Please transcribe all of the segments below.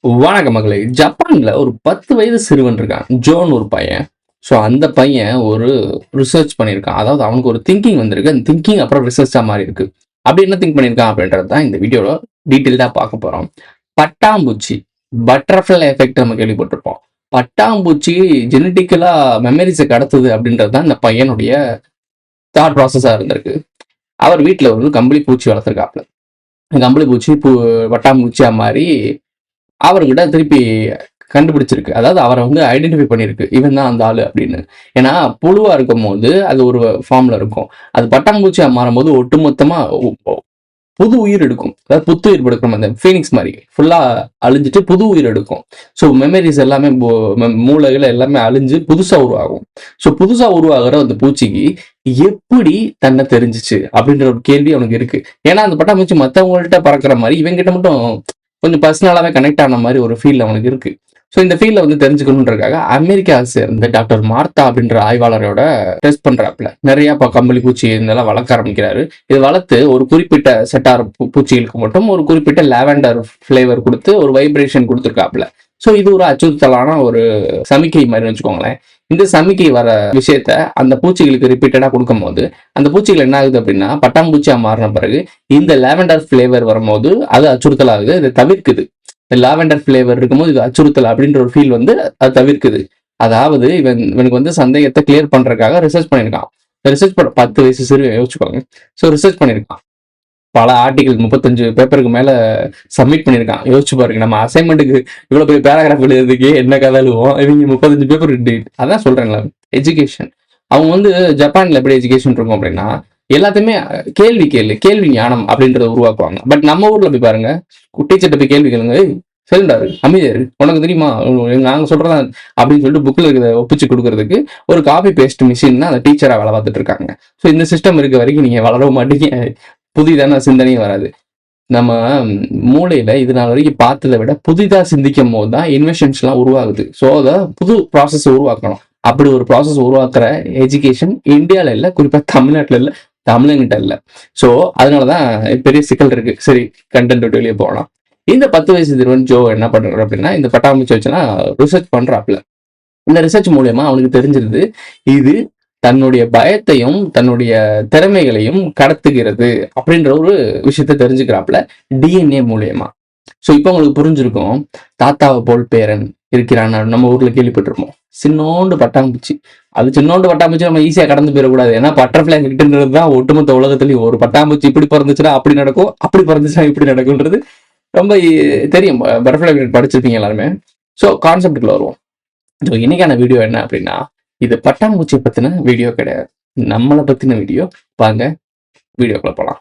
வணக்க மகளே. ஜப்பான்ல ஒரு 10 வயது சிறுவன் இருக்கான். ஜோன் ஒரு பையன். ஸோ அந்த பையன் ஒரு ரிசர்ச் பண்ணியிருக்கான். அதாவது அவனுக்கு ஒரு திங்கிங் வந்திருக்கு. அந்த திங்கிங் அப்புறம் ரிசர்ச்சா மாறி இருக்கு. அப்படி என்ன திங்க் பண்ணியிருக்கான் அப்படின்றது தான் இந்த வீடியோல டீட்டெயில்டா பார்க்க போறோம். பட்டாம்பூச்சி, பட்டர்ஃப்ளை எஃபெக்ட் நம்ம கேள்விப்பட்டிருப்போம். பட்டாம்பூச்சி ஜெனட்டிக்கலா மெமரிஸை கடத்துது அப்படின்றது தான் இந்த பையனுடைய தாட் ப்ராசஸா இருந்திருக்கு. அவர் வீட்டில் ஒரு கம்பளி பூச்சி வளர்த்துருக்காப்புல. கம்பளி பூச்சி பட்டாம்பூச்சியா மாறி அவர்கிட்ட திருப்பி கண்டுபிடிச்சிருக்கு. அதாவது அவரை வந்து ஐடென்டிஃபை பண்ணியிருக்கு. இவன் தான் அந்த ஆளு அப்படின்னு. ஏன்னா புழுவா இருக்கும் போது அது ஒரு ஃபார்ம்ல இருக்கும். அது பட்டாம்பூச்சியா மாறும்போது ஒட்டுமொத்தமா புது உயிர் எடுக்கும். அதாவது புத்துயிர் எடுக்கும். அந்த ஃபீனிக்ஸ் மாதிரி ஃபுல்லா அழிஞ்சிட்டு புது உயிர் எடுக்கும். ஸோ மெமரிஸ் எல்லாமே மூளைகள் எல்லாமே அழிஞ்சு புதுசா உருவாகும். ஸோ புதுசா உருவாகிற அந்த பூச்சிக்கு எப்படி தன்னை தெரிஞ்சிச்சு அப்படின்ற ஒரு கேள்வி அவனுக்கு இருக்கு. ஏன்னா அந்த பட்டாம்பூச்சி மற்றவங்கள்ட்ட பறக்கிற மாதிரி இவங்கிட்ட மட்டும் கொஞ்சம் பர்சனலாவே கனெக்ட் ஆன மாதிரி ஒரு ஃபீல் அவனுக்கு இருக்கு. ஸோ இந்த ஃபீல்ட வந்து தெரிஞ்சுக்கணுன்றதுக்காக அமெரிக்காவை சேர்ந்த டாக்டர் மார்த்தா அப்படின்ற ஆய்வாளரோட டெஸ்ட் பண்றாப்புல நிறைய கம்பளி பூச்சி இதெல்லாம் வளர்க்க ஆரம்பிக்கிறாரு. இது வளர்த்து ஒரு குறிப்பிட்ட செட்டார் பூச்சிகளுக்கு மட்டும் ஒரு குறிப்பிட்ட லாவெண்டர் ஃபிளேவர் கொடுத்து ஒரு வைப்ரேஷன் கொடுத்துருக்காப்புல. ஸோ இது ஒரு அச்சுறுத்தலான ஒரு சமிக்கை மாதிரி வச்சுக்கோங்களேன். இந்த சமிக்கை வர விஷயத்த அந்த பூச்சிகளுக்கு ரிப்பீட்டடா கொடுக்கும் போது அந்த பூச்சிகள் என்ன ஆகுது அப்படின்னா பட்டாம்பூச்சியா மாறின பிறகு இந்த லாவெண்டர் ஃபிளேவர் வரும்போது அது அச்சுறுத்தல் ஆகுது. இதை தவிர்க்குது. லாவெண்டர் ஃபிளேவர் இருக்கும்போது இது அச்சுறுத்தல் அப்படின்ற ஒரு ஃபீல் வந்து அது தவிர்க்குது. அதாவது இவனுக்கு வந்து சந்தேகத்தை கிளியர் பண்றதுக்காக ரிசர்ச் பண்ணியிருக்கான். ரிசர்ச் பண்ண 10 வயசு சிறு யோசிச்சுக்கோங்க. ஸோ ரிசர்ச் பண்ணியிருக்கான். பல ஆர்டிகல் 35 பேப்பருக்கு மேல சப்மிட் பண்ணியிருக்கான். யோசிச்சு பாருங்க, நம்ம அசைன்மெண்ட்டுக்கு இவ்வளவு பெரிய பேராகிராஃப் எழுதுறதுக்கே என்ன கதை எழுதுவோம். இவங்க 35 பேப்பர் அதான் சொல்றேன்ல. எஜுகேஷன் அவங்க வந்து ஜப்பான்ல எப்படி எஜுகேஷன் இருக்கும் அப்படின்னா எல்லாத்தையுமே கேள்வி ஞானம் அப்படின்றத உருவாக்குவாங்க. பட் நம்ம ஊர்ல போய் பாருங்க, டீச்சர்கிட்ட போய் கேள்வி கேளுங்க, சரிண்டாரு அமைதியாரு உனக்கு தெரியுமா நாங்க சொல்றதா அப்படின்னு சொல்லிட்டு புக்ல இருக்கிறத ஒப்பிச்சு கொடுக்கறதுக்கு ஒரு காப்பி பேஸ்ட் மிஷின் தான் அந்த டீச்சரா வேலை பார்த்துட்டு இருக்காங்க. ஸோ இந்த சிஸ்டம் இருக்க வரைக்கும் நீங்க வளரவும் மாட்டீங்க, புதிதான சிந்தனையும் வராது. நம்ம மூளையில இது நாள் வரைக்கும் பார்த்ததை விட புதிதா சிந்திக்கும் போது தான் இன்வென்ஷன்ஸ் எல்லாம் உருவாகுது. ஸோ அதை புது ப்ராசஸ் உருவாக்கணும். அப்படி ஒரு ப்ராசஸ் உருவாக்குற எஜுகேஷன் இந்தியாவில இல்லை, குறிப்பா தமிழ்நாட்டில் இல்லை, தமிழங்கிட்ட இல்லை. ஸோ அதனாலதான் பெரிய சிக்கல் இருக்கு. சரி, கண்டென்ட் விட்டு வெளியே போகலாம். இந்த 10 வயசு சிறுவன் ஜோ என்ன பண்றாரு அப்படின்னா இந்த பட்டாம்பூச்சி வச்சுன்னா ரிசர்ச் பண்றாப்புல. இந்த ரிசர்ச் மூலியமா அவனுக்கு தெரிஞ்சிருது இது தன்னுடைய பயத்தையும் தன்னுடைய திறமைகளையும் கடத்துகிறது அப்படின்ற ஒரு விஷயத்த தெரிஞ்சுக்கிறாப்புல டிஎன்ஏ மூலியமா. ஸோ இப்போ உங்களுக்கு புரிஞ்சிருக்கும், தாத்தாவை போல் பேரன் இருக்கிறான் நம்ம ஊர்ல கேள்விப்பட்டிருப்போம். சின்னோண்டு பட்டாம்பூச்சி, அது சின்னோண்டு பட்டாம்பூச்சி நம்ம ஈஸியா கடந்து போயிடக்கூடாது. ஏன்னா பட்டர்ஃபிளை எஃபெக்ட்ன்றது தான் ஒட்டுமொத்த உலகத்துலயும் ஒரு பட்டாம்பூச்சி இப்படி பிறந்துச்சுன்னா அப்படி நடக்கும், அப்படி பிறந்துச்சுன்னா இப்படி நடக்கும்ன்றது ரொம்ப தெரியும். பட்டர்ஃபிளை எஃபெக்ட் படிச்சிருப்பீங்க எல்லாருமே. ஸோ கான்செப்டுக்குள்ள வருவோம். ஸோ இன்னைக்கான வீடியோ என்ன அப்படின்னா இது பட்டாம்பூச்சியை பத்தின வீடியோ கிடையாது, நம்மளை பத்தின வீடியோ. வாங்க வீடியோக்குள்ள போலாம்.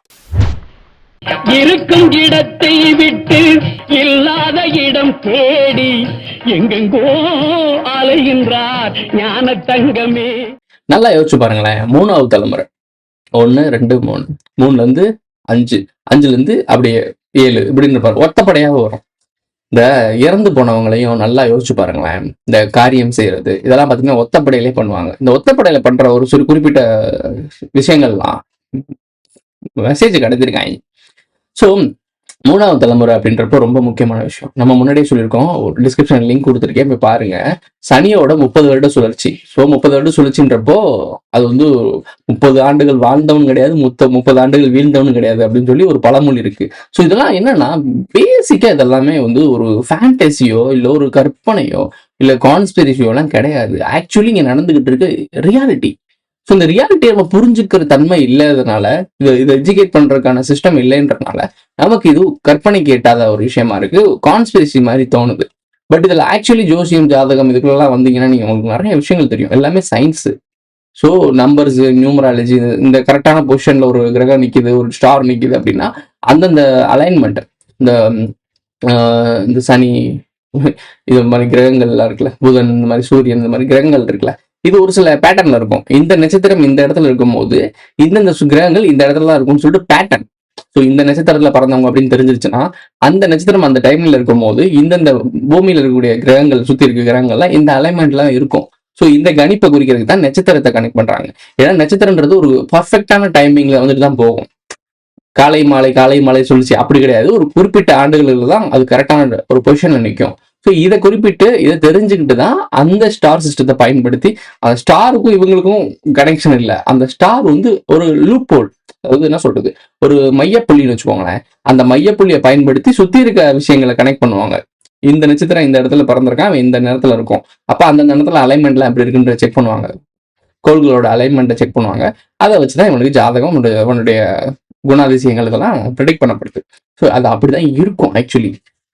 இருக்கும் இடத்தை விட்டு இல்லாத இடம் தேடி எங்கெங்கோ அலைகின்றார் ஞான தங்கமே. நல்லா யோசிச்சு பாருங்களேன். 3வது தலைமுறை 1 2 3 3ல இருந்து 5 5ல இருந்து அப்படியே 7 இப்படின்னு பாரு ஒத்தப்படையாக வரும். இந்த இறந்து போனவங்களையும் நல்லா யோசிச்சு பாருங்களேன். இந்த காரியம் செய்யறது இதெல்லாம் பார்த்தீங்கன்னா ஒத்தப்படையிலே பண்ணுவாங்க. இந்த ஒத்தப்படையில பண்ற ஒரு குறிப்பிட்ட விஷயங்கள்லாம் மெசேஜ் கிடைச்சிருக்காங்க. ஸோ 3வது தலைமுறை அப்படின்றப்போ ரொம்ப முக்கியமான விஷயம். நம்ம முன்னாடியே சொல்லியிருக்கோம், டிஸ்கிரிப்ஷன் லிங்க் கொடுத்துருக்கேன், போய் பாருங்க. சனியோட 30 வருட சுழற்சி. ஸோ 30 வருட சுழற்சின்றப்போ அது வந்து 30 ஆண்டுகள் வாழ்ந்தவன் கிடையாது, 30 ஆண்டுகள் வீழ்ந்தவன் கிடையாது அப்படின்னு சொல்லி ஒரு பழமொழி இருக்கு. ஸோ இதெல்லாம் என்னன்னா பேசிக்கா இதெல்லாமே வந்து ஒரு ஃபேண்டசியோ இல்லை ஒரு கற்பனையோ இல்லை கான்ஸ்பிரசியோ எல்லாம் கிடையாது. ஆக்சுவலி இங்க நடந்துகிட்டு இருக்க ரியாலிட்டி. ஸோ இந்த ரியாலிட்டியை நம்ம புரிஞ்சுக்கிற தன்மை இல்லாததுனால, இதை எஜுகேட் பண்றதுக்கான சிஸ்டம் இல்லைன்றதுனால நமக்கு இது கற்பனைக்கு எட்டாத ஒரு விஷயமா இருக்கு, கான்ஸ்பிரசி மாதிரி தோணுது. பட் இதுல ஆக்சுவலி ஜோசியம் ஜாதகம் இதுக்குள்ளலாம் வந்தீங்கன்னா நீங்க உங்களுக்கு நிறைய விஷயங்கள் தெரியும். எல்லாமே சயின்ஸ். ஸோ நம்பர்ஸ், நியூமராலஜி, இந்த கரெக்டான பொசிஷன்ல ஒரு கிரகம் நிக்குது, ஒரு ஸ்டார் நிக்குது அப்படின்னா அந்தந்த அலைன்மெண்ட், இந்த சனி இது மாதிரி கிரகங்கள் எல்லாம் இருக்குல்ல, புதன் இந்த மாதிரி சூரியன் இந்த மாதிரி கிரகங்கள் இருக்குல்ல, இது ஒரு சில பேட்டர்ன்ல இருக்கும். இந்த நட்சத்திரம் இந்த இடத்துல இருக்கும் போது இந்தந்த கிரகங்கள் இந்த இடத்துல தான் இருக்கும்னு சொல்லிட்டு பேட்டர்ன். ஸோ இந்த நட்சத்திரத்துல பிறந்தவங்க அப்படின்னு தெரிஞ்சிருச்சுன்னா அந்த நட்சத்திரம் அந்த டைம்ல இருக்கும் போது இந்தந்த பூமியில இருக்கக்கூடிய கிரகங்கள் சுத்தி இருக்க கிரகங்கள்லாம் இந்த அலைன்மெண்ட்லாம் இருக்கும். ஸோ இந்த கணிப்பை குறிக்கிறதுக்கு தான் நட்சத்திரத்தை கனெக்ட் பண்றாங்க. ஏன்னா நட்சத்திரன்றது ஒரு பர்ஃபெக்டான டைமிங்ல வந்துட்டு தான் போகும். காலை மாலை காலை மாலை சொல்லிச்சு அப்படி கிடையாது. ஒரு குறிப்பிட்ட ஆண்டுகளில் தான் அது கரெக்டான ஒரு பொசிஷன்ல நிற்கும். ஸோ இதை குறிப்பிட்டு இதை தெரிஞ்சுக்கிட்டு தான் அந்த ஸ்டார் சிஸ்டத்தை பயன்படுத்தி அந்த ஸ்டாருக்கும் இவங்களுக்கும் கனெக்ஷன் இல்லை. அந்த ஸ்டார் வந்து ஒரு லூப் ஹோல், அதாவது என்ன சொல்றது, ஒரு மையப்புள்ளின்னு வச்சுக்கோங்களேன். அந்த மையப்புள்ளியை பயன்படுத்தி சுத்தி இருக்க விஷயங்களை கனெக்ட் பண்ணுவாங்க. இந்த நட்சத்திரம் இந்த இடத்துல பிறந்திருக்கான், அவன் இந்த நேரத்துல இருக்கும். அப்ப அந்த நேரத்துல அலைன்மெண்ட்லாம் எப்படி இருக்குன்ற செக் பண்ணுவாங்க. கோள்களோட அலைன்மெண்ட்டை செக் பண்ணுவாங்க. அதை வச்சுதான் இவனுக்கு ஜாதகம், அவனுடைய குணாதிசயங்கள் இதெல்லாம் ப்ரெடிக்ட் பண்ணப்படுது. ஸோ அது அப்படிதான் இருக்கும் ஆக்சுவலி.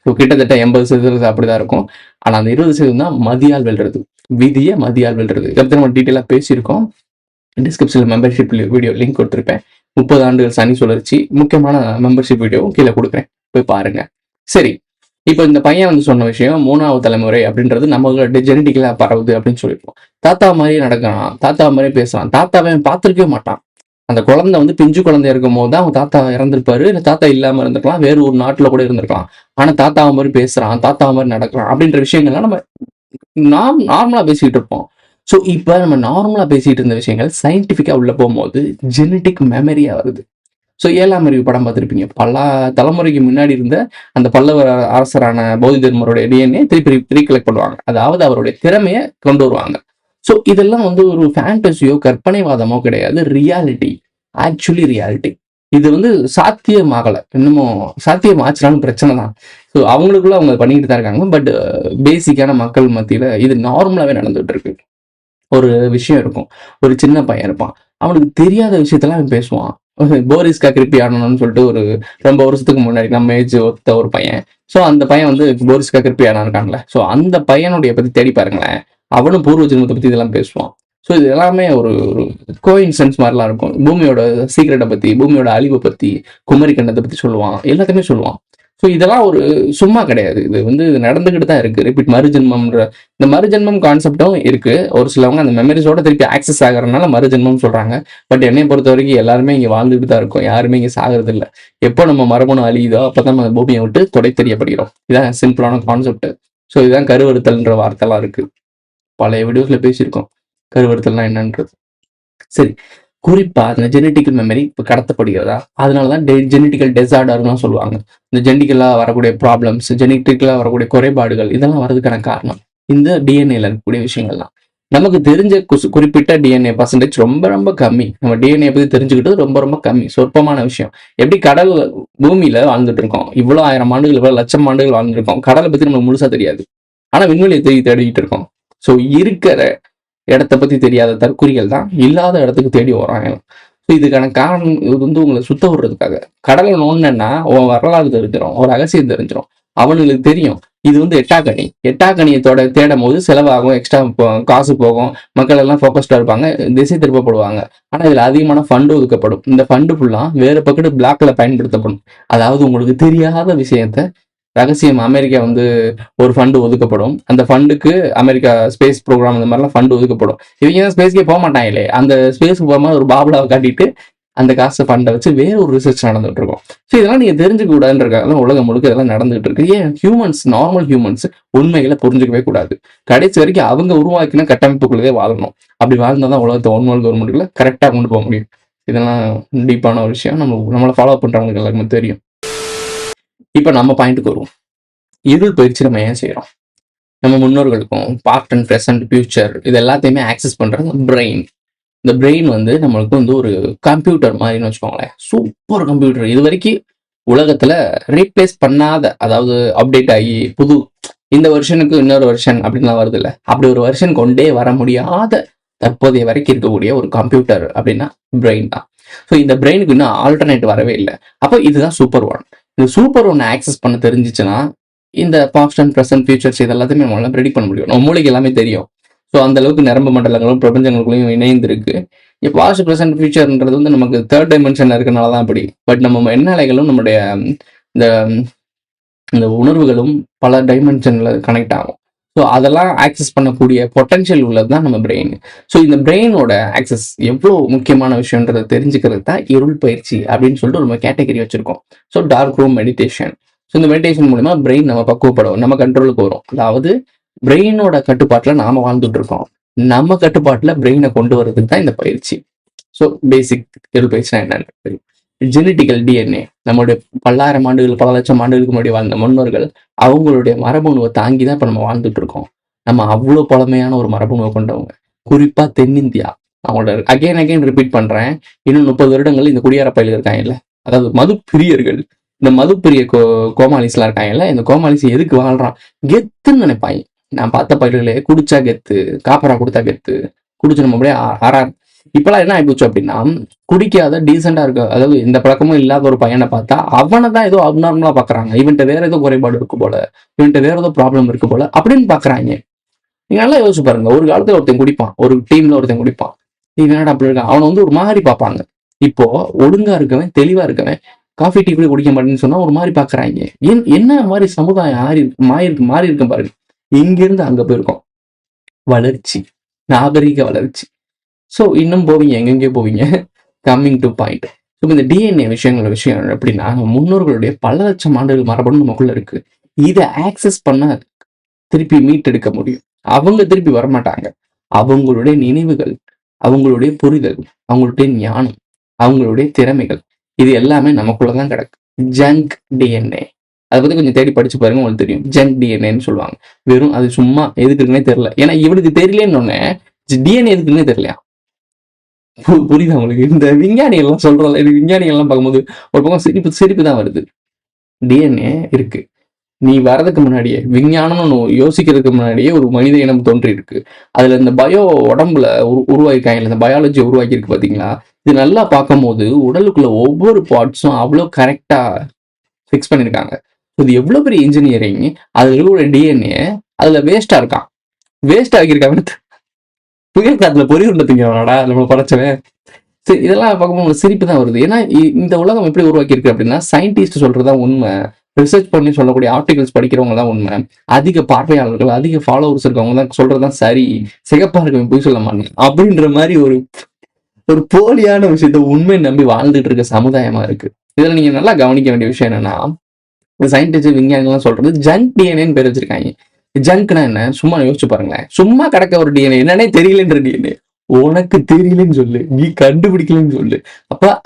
ஸோ கிட்டத்தட்ட 80% அப்படிதான் இருக்கும். ஆனா அந்த 20% தான் மதியால் வெல்றது, விதியை மதியால் வெல்றது. இதை பத்தி நம்ம டீட்டெயிலாக பேசியிருக்கோம். டிஸ்கிரிப்ஷன்ல மெம்பர்ஷிப் வீடியோ லிங்க் கொடுத்துருப்பேன். 30 ஆண்டுகள் சனி சுழற்சி முக்கியமான மெம்பர்ஷிப் வீடியோவும் கீழே கொடுக்குறேன், போய் பாருங்க. சரி, இப்போ இந்த பையன் வந்து சொன்ன விஷயம் 3வது தலைமுறை அப்படின்றது நம்மளோட ஜெனட்டிக்கலா பரவுது அப்படின்னு சொல்லியிருக்கோம். தாத்தா மாதிரியே நடக்கிறான், தாத்தா மாதிரியே பேசுறான். தாத்தாவை பார்த்துருக்கவே மாட்டான். அந்த குழந்தை வந்து பிஞ்சு குழந்தையா இருக்கும் போது தான் அவங்க தாத்தா இறந்திருப்பாரு, இல்லை தாத்தா இல்லாம இருந்திருக்கலாம், வேறு ஒரு நாட்டுல கூட இருந்திருக்கலாம். ஆனா தாத்தாவை மாதிரி பேசுறான், தாத்தாவை மாதிரி நடக்கிறான் அப்படின்ற விஷயங்கள்லாம் நம்ம நார்மலா பேசிட்டு இருப்போம். ஸோ இப்போ நம்ம நார்மலா பேசிட்டு இருந்த விஷயங்கள் சயின்டிஃபிக்கா உள்ள போகும்போது ஜெனட்டிக் மெமரியா வருது. ஸோ 7ஆம் அறிவு படம் பார்த்துருப்பீங்க. பல தலைமுறைக்கு முன்னாடி இருந்த அந்த பல்லவ அரசரான பௌத்தர்மருடைய டிஎன்ஏ திருப்பி ரீகலெக்ட் பண்ணுவாங்க. அதாவது அவருடைய திறமையை கொண்டு வருவாங்க. ஸோ இதெல்லாம் வந்து ஒரு ஃபேண்டசியோ கற்பனைவாதமோ கிடையாது, ரியாலிட்டி, ஆக்சுவலி ரியாலிட்டி. இது வந்து சாத்தியமாகலை, இன்னமும் சாத்தியமாச்சுனாலும் பிரச்சனை தான். ஸோ அவங்களுக்குள்ள அவங்க பண்ணிக்கிட்டு தான் இருக்காங்க. பட் பேசிக்கான மக்கள் மத்தியில இது நார்மலாகவே நடந்துகிட்டு இருக்கு. ஒரு விஷயம் இருக்கும், ஒரு சின்ன பையன் இருப்பான், அவனுக்கு தெரியாத விஷயத்தெல்லாம் அவன் பேசுவான். போரிஸ்கா கிரிப்பியானோன்னு சொல்லிட்டு ஒரு ரொம்ப வருஷத்துக்கு முன்னாடி நம்ம ஏஜ் ஒத்த ஒரு பையன். ஸோ அந்த பையன் வந்து போரிஸ்கா கிரிப்பியானா இருக்கான்ல, ஸோ அந்த பையனுடைய பத்தி தேடி பாருங்களேன். அவனும் பூர்வ ஜென்மத்தை பத்தி இதெல்லாம் பேசுவான். ஸோ இது எல்லாமே ஒரு கோஇன்சிடென்ஸ் மாதிரிலாம் இருக்கும். பூமியோட சீக்கிரட்டை பத்தி, பூமியோட அழிவை பத்தி, குமரி கண்டத்தை பத்தி சொல்லுவான், எல்லாத்தையுமே சொல்லுவான். ஸோ இதெல்லாம் ஒரு சும்மா கிடையாது, இது வந்து நடந்துகிட்டு தான் இருக்கு. ரிப்பீட் மறுஜென்மம்ன்ற இந்த மறுஜென்மம் கான்செப்டும் இருக்கு. ஒரு சிலவங்க அந்த மெமரிஸோட திருப்பி ஆக்சஸ் ஆகிறதுனால மறுஜென்மம் சொல்றாங்க. பட் என்னை பொறுத்த வரைக்கும் எல்லாருமே இங்க வாழ்ந்துட்டு தான் இருக்கும், யாருமே இங்க சாகிறது இல்லை. எப்போ நம்ம மரபணு அழியுதோ அப்பதான் நம்ம பூமியை விட்டு தொடை தெரியப்படுகிறோம். இதான் சிம்பிளான கான்செப்ட். ஸோ இதுதான் கருவறுத்தல்ன்ற வார்த்தைலாம் இருக்கு, பழைய வீடியோஸ்ல பேசியிருக்கோம் கருவறுத்தல்னா என்னன்றது. சரி, குறிப்பா அந்த ஜெனட்டிக்கல் மெமரி இப்போ கடத்தப்படுகிறதா, அதனாலதான் ஜெனட்டிக்கல் டெசார்டர்லாம் சொல்லுவாங்க. இந்த ஜெனட்டிக்கலா வரக்கூடிய ப்ராப்ளம்ஸ், ஜெனட்டிக்கலா வரக்கூடிய குறைபாடுகள் இதெல்லாம் வர்றதுக்கான காரணம் இந்த டிஎன்ஏல இருக்கக்கூடிய விஷயங்கள்லாம். நமக்கு தெரிஞ்ச குறிப்பிட்ட டிஎன்ஏ பர்சன்டேஜ் ரொம்ப ரொம்ப கம்மி. நம்ம டிஎன்ஏ பத்தி தெரிஞ்சுக்கிட்டது ரொம்ப ரொம்ப கம்மி, சொற்பமான விஷயம். எப்படி கடல் பூமியில வாழ்ந்துட்டு இருக்கோம், இவ்வளவு 1000 ஆண்டுகள், இவ்வளவு லட்சம் ஆண்டுகள் வாழ்ந்துருக்கோம், கடலை பத்தி நமக்கு முழுசா தெரியாது. ஆனா விண்வெளியை தேடிக்கிட்டு இருக்கோம். ஸோ இருக்கிற இடத்த பத்தி தெரியாத தற்குறிகள் தான் இல்லாத இடத்துக்கு தேடி வராங்க. ஸோ இதுக்கான காரணம் இது வந்து உங்களை சுத்த விடுறதுக்காக. கடலை நோண்டனா உன் வரலாறு தெரிஞ்சிடும், ஒரு ரகசியம் தெரிஞ்சிடும், அவனுங்களுக்கு தெரியும் இது வந்து எட்டாக்கனி. எட்டாக்கனியை தேடும் போது செலவாகும், எக்ஸ்ட்ரா காசு போகும், மக்கள் எல்லாம் ஃபோக்கஸ்டா இருப்பாங்க, திசை திருப்பப்படுவாங்க. ஆனா இதுல அதிகமான ஃபண்டு ஒதுக்கப்படும். இந்த ஃபண்டு ஃபுல்லா வேற பக்கத்து பிளாக்ல பயன்படுத்தப்படும். அதாவது உங்களுக்கு தெரியாத விஷயத்த ரகசியம் அமெரிக்கா வந்து ஒரு ஃபண்டு ஒதுக்கப்படும். அந்த ஃபண்டுக்கு அமெரிக்கா ஸ்பேஸ் ப்ரோக்ராம் இந்த மாதிரிலாம் ஃபண்டு ஒதுக்கப்படும். இவங்க தான் ஸ்பேஸ்க்கே போக மாட்டாங்களே, அந்த ஸ்பேஸ்க்கு போகாம ஒரு பாபுலாவை காட்டிட்டு அந்த காசு ஃபண்டை வச்சு வேற ஒரு ரிசர்ச் நடந்துட்டு இருக்கும். ஸோ இதெல்லாம் நீங்க தெரிஞ்சுக்க கூடாதுன்றக்காக உலகம் முழுக்க இதெல்லாம் நடந்துட்டு இருக்கு. ஏன் ஹியூமன்ஸ், நார்மல் ஹியூமன்ஸ் உண்மைகளை புரிஞ்சுக்கவே கூடாது. கடைசி வரைக்கும் அவங்க உருவாக்கின கட்டமைப்புக்குள்ளதே வாழணும். அப்படி வாழ்ந்தாதான் உலகத்தை ஒன்வல் கவர்மெண்ட்டுக்குள்ள கரெக்டாக கொண்டு போக முடியும். இதெல்லாம் டீப்பான ஒரு விஷயம், நம்மளை ஃபாலோ பண்றவங்களுக்கு எல்லாருக்குமே தெரியும். இப்ப நம்ம பாயிண்ட்டுக்கு வருவோம். இருள் பயிற்சி நம்ம ஏன் செய்யறோம்? நம்ம முன்னோர்களுக்கும் பாஸ்ட் அண்ட் ப்ரெசன்ட் ஃபியூச்சர் இது எல்லாத்தையுமே ஆக்சஸ் பண்றது பிரெயின். இந்த பிரெயின் வந்து நம்மளுக்கு வந்து ஒரு கம்ப்யூட்டர் மாதிரின்னு வச்சுக்கோங்களேன். Super computer. இது வரைக்கும் உலகத்துல ரீப்ளேஸ் பண்ணாத, அதாவது அப்டேட் ஆகி புது இந்த வெர்ஷனுக்கு இன்னொரு வெர்ஷன் அப்படின்லாம் வருது இல்லை, அப்படி ஒரு வெர்ஷன் கொண்டே வர முடியாத தற்போதைய வரைக்கும் இருக்கக்கூடிய ஒரு கம்ப்யூட்டர் அப்படின்னா பிரெயின் தான். ஸோ இந்த பிரெயினுக்கு இன்னும் ஆல்டர்னேட் வரவே இல்லை. அப்போ இதுதான் சூப்பர் ஒன். இந்த சூப்பர் ஒன்னை ஆக்சஸ் பண்ண தெரிஞ்சிச்சுன்னா இந்த பாஸ்ட் அண்ட் ப்ரெசன்ட் ஃபியூச்சர்ஸ் இது எல்லாத்தையுமே நம்மளால ப்ரெடிக்ட் பண்ண முடியும். நம்ம மூளைக்கு எல்லாமே தெரியும். ஸோ அந்த அளவுக்கு நரம்பு மண்டலங்களும் பிரபஞ்சங்களுக்குள்ளையும் இணைந்து இருக்கு. இப்போ பாஸ்ட் ப்ரெசன்ட் ஃபியூச்சர்ன்றது வந்து நமக்கு 3rd டைமென்ஷன்ல இருக்கனால தான் அப்படி. பட் நம்ம எண்ணலைகளும் நம்மளுடைய இந்த இந்த உணர்வுகளும் பல டைமென்ஷன்ல கனெக்ட் ஆகும். ஸோ அதெல்லாம் ஆக்சஸ் பண்ணக்கூடிய பொட்டன்ஷியல் உள்ளது தான் நம்ம பிரெயின். ஸோ இந்த பிரெயினோட ஆக்சஸ் எவ்வளோ முக்கியமான விஷயன்றதை தெரிஞ்சுக்கிறது தான் இருள் பயிற்சி அப்படின்னு சொல்லிட்டு நம்ம கேட்டகரி வச்சிருக்கோம். So dark room meditation. So இந்த மெடிடேஷன் மூலமா பிரெயின் நம்ம பக்குவப்படும், நம்ம கண்ட்ரோலுக்கு வரும். அதாவது பிரெயினோட கட்டுப்பாட்டில் நாம வாழ்ந்துட்டு இருக்கோம், நம்ம கட்டுப்பாட்டில் பிரெயினை கொண்டு வரதுக்கு தான் இந்த பயிற்சி. ஸோ பேசிக் இருள் பயிற்சினா என்னன்னு தெரியும். Genetical DNA. நம்மளுடைய பல்லாயிரம் ஆண்டுகள், பல லட்சம் ஆண்டுகளுக்கு முன்னாடி வாழ்ந்த முன்னோர்கள் அவங்களுடைய மரபணுவை தாங்கி தான் இப்ப நம்ம வாழ்ந்துட்டு இருக்கோம். நம்ம அவ்வளோ பழமையான ஒரு மரபணுவை கொண்டவங்க. குறிப்பா தென்னிந்தியா. அவங்களோட அகைன் ரிப்பீட் பண்றேன். இன்னும் 30 வருடங்கள் இந்த குடியார பயல்கள் இருக்காங்கல்ல, அதாவது மது பிரியர்கள், இந்த மது பிரிய கோமாளிஸ்லாம் இருக்காங்கல்ல, இந்த கோமாளிஸ் எதுக்கு வாழ்றான்? கெத்துன்னு நினைப்பாங்க. நான் பார்த்த பயிர்களே குடிச்சா கெத்து, காப்பரா கொடுத்தா கெத்து, குடிச்சு நம்ம அப்படியே ஆறார். இப்பெல்லாம் என்ன ஆயிப்போச்சு அப்படின்னா, குடிக்காத டீசெண்டா இருக்க, அதாவது இந்த பழக்கமும் இல்லாத ஒரு பையனை பார்த்தா அவனை தான் ஏதோ அப்நார்மலா பாக்குறாங்க. இவன்ட்ட வேற ஏதோ குறைபாடு இருக்கு போல, இவன்ட்ட வேற ஏதோ ப்ராப்ளம் இருக்கு போல அப்படின்னு பாக்குறாங்க. நீங்க நல்லா யோசிச்சு பாருங்க. ஒரு காலத்துல ஒருத்தன் குடிப்பான், ஒரு டீம்ல ஒருத்தன் குடிப்பான், நீ என்னடா அப்படி இருக்கான், அவனை வந்து ஒரு மாதிரி பார்ப்பாங்க. இப்போ ஒழுங்கா இருக்கவன், தெளிவா இருக்கவன், காஃபி டீ கூட குடிக்க மாட்டேன்னு சொன்னா ஒரு மாதிரி பாக்குறாங்க. என்ன மாதிரி சமுதாயம் மாறி இருக்கும் பாருங்க. இங்க இருந்து அங்க போயிருக்கோம். வளர்ச்சி, நாகரிக வளர்ச்சி. ஸோ இன்னும் போவீங்க, எங்கெங்கேயோ போவீங்க. Coming to point. ஸோ இந்த டிஎன்ஏ விஷயம் எப்படின்னா, முன்னோர்களுடைய பல லட்சம் ஆண்டுகள் மரபணு நமக்குள்ள இருக்கு. இதை ஆக்சஸ் பண்ண திருப்பி மீட் எடுக்க முடியும். அவங்க திருப்பி வரமாட்டாங்க. அவங்களுடைய நினைவுகள், அவங்களுடைய புரிதல், அவங்களுடைய ஞானம், அவங்களுடைய திறமைகள், இது எல்லாமே நமக்குள்ளதான் கிடக்கு. Junk DNA. அதை பத்தி கொஞ்சம் தேடி படிச்சு பாருங்க, உங்களுக்கு தெரியும். ஜங்க் டிஎன்ஏன்னு சொல்லுவாங்க. வெறும் அது சும்மா எதுக்கு இருக்குன்னே தெரியல. ஏன்னா இவனுக்கு தெரியலன்னு ஒண்ணு, டிஎன்ஏ எதுக்குன்னே தெரியலையா? புரியுதா உங்களுக்கு? இந்த விஞ்ஞானிகள் எல்லாம் சொல்றல, இது விஞ்ஞானிகள் எல்லாம் பார்க்கும்போது ஒரு பக்கம் சிரிப்பு தான் வருது. டிஎன்ஏ இருக்கு. நீ வர்றதுக்கு முன்னாடியே, விஞ்ஞானம்னு யோசிக்கிறதுக்கு முன்னாடியே ஒரு மனித இனம் தோன்றி இருக்கு. அதுல இந்த பயோ உடம்புல உருவாக்கிருக்காங்க, இந்த பயாலஜி உருவாக்கி இருக்கு பாத்தீங்களா? இது நல்லா பார்க்கும் போது உடலுக்குள்ள ஒவ்வொரு பார்ட்ஸும் அவ்வளோ கரெக்டா ஃபிக்ஸ் பண்ணிருக்காங்க. இது எவ்வளவு பெரிய இன்ஜினியரிங். அதுல இருக்கிற டிஎன்ஏ அதுல வேஸ்டா இருக்கான். வேஸ்ட் ஆகியிருக்காங்க. புயல் காத்துல பொறி உண்டா நம்ம படைச்சவன். சரி, இதெல்லாம் பார்க்கும்போது சிரிப்பு தான் வருது. ஏன்னா இந்த உலகம் எப்படி உருவாக்கி இருக்கு அப்படின்னா, சயின்டிஸ்ட் சொல்றதுதான் உண்மை, ரிசர்ச் பண்ணி சொல்லக்கூடிய ஆர்டிகல்ஸ் படிக்கிறவங்க தான் உண்மை, அதிக பார்வையாளர்கள், அதிக ஃபாலோவர்ஸ் இருக்கவங்க தான் சொல்றதுதான் சரி, சிகப்பா இருக்கவங்க போய் சொல்ல மாட்டேன் அப்படின்ற மாதிரி ஒரு போலியான விஷயத்த உண்மை நம்பி வாழ்ந்துட்டு இருக்க சமுதாயமா இருக்கு. இதுல நீங்க நல்லா கவனிக்க வேண்டிய விஷயம் என்னன்னா, இந்த சயின்டிஸ்ட் விஞ்ஞானிகள்லாம் சொல்றது ஜங்க் டிஎன்ஏன்னு பேர் வச்சிருக்காங்க. ஜங்க்னா என்ன? சும்மா யோசிச்சு பாருங்களேன். சும்மா கிடக்க ஒரு டிஎன்ஏ, என்னன்னே தெரியலன்ற டிஎன்ஏ. உனக்கு தெரியலன்னு சொல்லு, நீ கண்டுபிடிக்கலன்னு சொல்லு.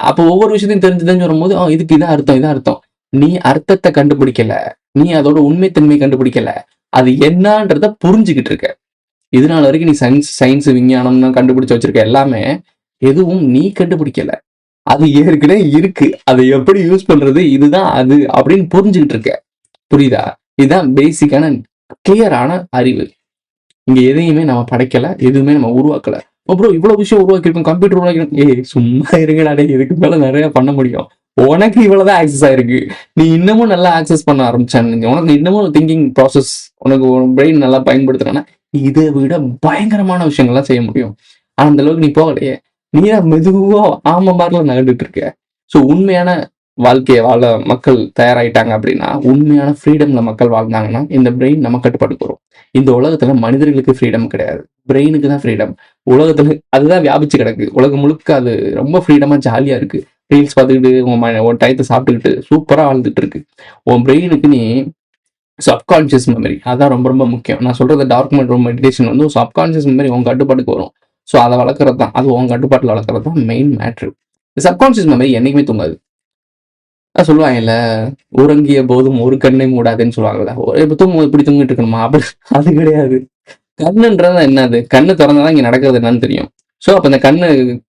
அப்ப ஒவ்வொரு விஷயத்தையும் தெரிஞ்சுதான் சொல்லும் போது இதுக்கு இதான் அர்த்தம். நீ அர்த்தத்தை கண்டுபிடிக்கல, நீ அதோட உண்மைத்தன்மை கண்டுபிடிக்கல, அது என்னன்றத புரிஞ்சுக்கிட்டு இருக்க. இதனால வரைக்கும் நீ சயின்ஸ் விஞ்ஞானம்னு கண்டுபிடிச்சு வச்சிருக்க எல்லாமே எதுவும் நீ கண்டுபிடிக்கல, அது ஏற்கனவே இருக்கு. அதை எப்படி யூஸ் பண்றது, இதுதான் அது அப்படின்னு புரிஞ்சுக்கிட்டு இருக்க. புரியுதா? இதுதான் பேசிக்கான கிளியரான அறிவு. இங்க எதையுமே நம்ம படைக்கல, எதுவுமே நம்ம உருவாக்கல. அப்புறம் இவ்வளவு விஷயம் உருவாக்கிருக்கோம், கம்ப்யூட்டர் உருவாக்கி, சும்மா இருங்கடா, இதுக்கு மேல நிறைய பண்ண முடியும். உனக்கு இவ்வளவுதான் ஆக்சஸ் ஆயிருக்கு. நீ இன்னமும் நல்லா ஆக்சஸ் பண்ண ஆரம்பிச்சான்னு, உனக்கு இன்னமும் திங்கிங் ப்ராசஸ், உனக்கு பிரெயின் நல்லா பயன்படுத்துறேன்னா இதை விட பயங்கரமான விஷயங்கள்லாம் செய்ய முடியும். ஆனா அந்த அளவுக்கு நீ போகலையே. நீ தான் மெதுவா ஆம மாதிரில நகர்ந்துட்டு இருக்க. ஸோ உண்மையான வாழ்க்கையை வாழ மக்கள் தயாராயிட்டாங்க அப்படின்னா, உண்மையான ஃப்ரீடம்ல மக்கள் வாழ்ந்தாங்கன்னா இந்த பிரெயின் நம்ம கட்டுப்பாட்டுக்கு வரும். இந்த உலகத்துல மனிதர்களுக்கு ஃப்ரீடம் கிடையாது, பிரெயினுக்கு தான் ஃப்ரீடம். உலகத்துல அதுதான் வியாபிச்சு கிடக்கு. உலகம் முழுக்க அது ரொம்ப ஃப்ரீடமா ஜாலியா இருக்கு. ரீல்ஸ் பார்த்துக்கிட்டு உன் டயத்தை சாப்பிட்டுக்கிட்டு சூப்பரா வாழ்ந்துட்டு இருக்கு. உன் பிரெயினுக்கு நீ சப்கான்சியஸ் மெமரி, அதான் ரொம்ப ரொம்ப முக்கியம். நான் சொல்றது டார்க் மெடிடேஷன் வந்து சப்கான்சியஸ் மெமரி உன் கட்டுப்பாட்டுக்கு வரும். ஸோ அதை வளர்க்கறது தான், அது உன் கட்டுப்பாட்டில் வளர்க்கறது தான் மெயின் மேட்ரு. சப்கான்சியஸ் மெமரி என்னைக்குமே தூங்காது. சொல்லுவாங்கல்ல, உறங்கிய போதும் ஒரு கண்ணை மூடாதுன்னு சொல்லுவாங்கல்ல. இப்ப தூங்கும்போது இப்படி தூங்கிட்டு இருக்கணுமா? அப்படி அது கிடையாது. கண்ணுன்றது என்னது? கண்ணு திறந்தாதான் இங்க நடக்கிறது என்னன்னு தெரியும். ஸோ அப்ப இந்த